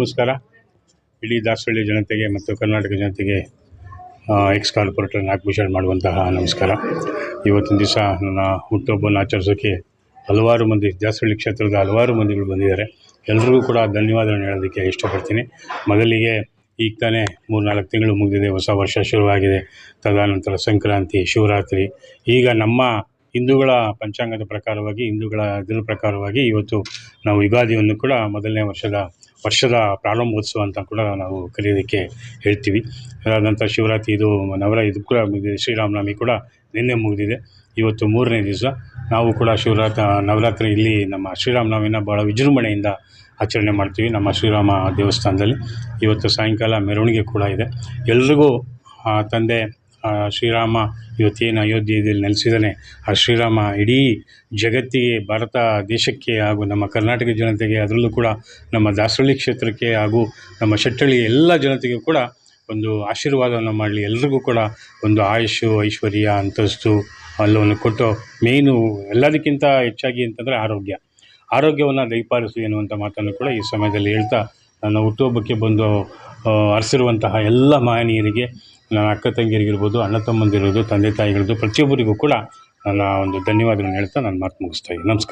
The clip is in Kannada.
ನಮಸ್ಕಾರ. ಇಡೀ ದಾಸರಳ್ಳಿ ಜನತೆಗೆ ಮತ್ತು ಕರ್ನಾಟಕ ಜನತೆಗೆ ಎಕ್ಸ್ ಕಾರ್ಪೊರೇಟರ್ ನಾಗಭೂಷಣ್ ಮಾಡುವಂತಹ ನಮಸ್ಕಾರ. ಇವತ್ತಿನ ದಿವಸ ನನ್ನ ಹುಟ್ಟುಹಬ್ಬವನ್ನು ಆಚರಿಸೋಕ್ಕೆ ಹಲವಾರು ಮಂದಿ ದಾಸರಳ್ಳಿ ಕ್ಷೇತ್ರದ ಹಲವಾರು ಮಂದಿಗಳು ಬಂದಿದ್ದಾರೆ. ಎಲ್ರಿಗೂ ಕೂಡ ಧನ್ಯವಾದಗಳನ್ನು ಹೇಳೋದಕ್ಕೆ ಇಷ್ಟಪಡ್ತೀನಿ. ಮೊದಲಿಗೆ ಈಗ ತಾನೇ 3-4 ತಿಂಗಳು ಮುಗಿದಿದೆ, ಹೊಸ ವರ್ಷ ಶುರುವಾಗಿದೆ. ತದನಂತರ ಸಂಕ್ರಾಂತಿ, ಶಿವರಾತ್ರಿ. ಈಗ ನಮ್ಮ ಹಿಂದೂಗಳ ಪಂಚಾಂಗದ ಪ್ರಕಾರವಾಗಿ, ಹಿಂದೂಗಳ ದಿನ ಪ್ರಕಾರವಾಗಿ ಇವತ್ತು ನಾವು ಯುಗಾದಿಯನ್ನು ಕೂಡ ಮೊದಲನೇ ವರ್ಷದ ಪ್ರಾರಂಭೋತ್ಸವ ಅಂತ ಕೂಡ ನಾವು ಕರೆಯೋದಕ್ಕೆ ಹೇಳ್ತೀವಿ. ಅದಾದ ಶಿವರಾತ್ರಿ, ಇದು ಕೂಡ ಮುಗಿದಿದೆ. ಶ್ರೀರಾಮನವಮಿ ಕೂಡ ನಿನ್ನೆ ಮುಗಿದಿದೆ. ಇವತ್ತು 3ನೇ ದಿವಸ. ನಾವು ಕೂಡ ನವರಾತ್ರಿ ಇಲ್ಲಿ ನಮ್ಮ ಶ್ರೀರಾಮನವಮಿನ ಭಾಳ ವಿಜೃಂಭಣೆಯಿಂದ ಆಚರಣೆ ಮಾಡ್ತೀವಿ ನಮ್ಮ ಶ್ರೀರಾಮ ದೇವಸ್ಥಾನದಲ್ಲಿ. ಇವತ್ತು ಸಾಯಂಕಾಲ ಮೆರವಣಿಗೆ ಕೂಡ ಇದೆ. ಎಲ್ರಿಗೂ ತಂದೆ ಶ್ರೀರಾಮ ಇವತ್ತೇನು ಅಯೋಧ್ಯೆಯಲ್ಲಿ ನೆಲೆಸಿದ್ದಾನೆ, ಆ ಶ್ರೀರಾಮ ಇಡೀ ಜಗತ್ತಿಗೆ, ಭಾರತ ದೇಶಕ್ಕೆ ಹಾಗೂ ನಮ್ಮ ಕರ್ನಾಟಕ ಜನತೆಗೆ, ಅದರಲ್ಲೂ ಕೂಡ ನಮ್ಮ ದಾಸರಳ್ಳಿ ಕ್ಷೇತ್ರಕ್ಕೆ ಹಾಗೂ ನಮ್ಮ ಶೆಟ್ಟಳ್ಳಿ ಎಲ್ಲ ಜನತೆಗೂ ಕೂಡ ಒಂದು ಆಶೀರ್ವಾದವನ್ನು ಮಾಡಲಿ. ಎಲ್ರಿಗೂ ಕೂಡ ಒಂದು ಆಯುಷು, ಐಶ್ವರ್ಯ, ಅಂತಸ್ತು ಎಲ್ಲವನ್ನು ಕೊಟ್ಟು, ಮೇಯ್ನು ಎಲ್ಲದಕ್ಕಿಂತ ಹೆಚ್ಚಾಗಿ ಅಂತಂದರೆ ಆರೋಗ್ಯವನ್ನು ದಯಪಾಲಿಸಿ ಎನ್ನುವಂಥ ಮಾತನ್ನು ಕೂಡ ಈ ಸಮಯದಲ್ಲಿ ಹೇಳ್ತಾ, ನನ್ನ ಹುಟ್ಟುಹಬ್ಬಕ್ಕೆ ಬಂದು ಹರಿಸಿರುವಂತಹ ಎಲ್ಲ ಮಹನೀಯರಿಗೆ, ನನ್ನ ಅಕ್ಕ ತಂಗಿಯರಿಗಿರ್ಬೋದು, ಅಣ್ಣ ತಮ್ಮಂದಿರೋದು, ತಂದೆ ತಾಯಿಗಳದ್ದು, ಪ್ರತಿಯೊಬ್ಬರಿಗೂ ಕೂಡ ನನ್ನ ಒಂದು ಧನ್ಯವಾದಗಳನ್ನು ಹೇಳ್ತಾ ನಾನು ಮಾತು ಮುಗಿಸ್ತಾ ಇದ್ದೀನಿ. ನಮಸ್ಕಾರ.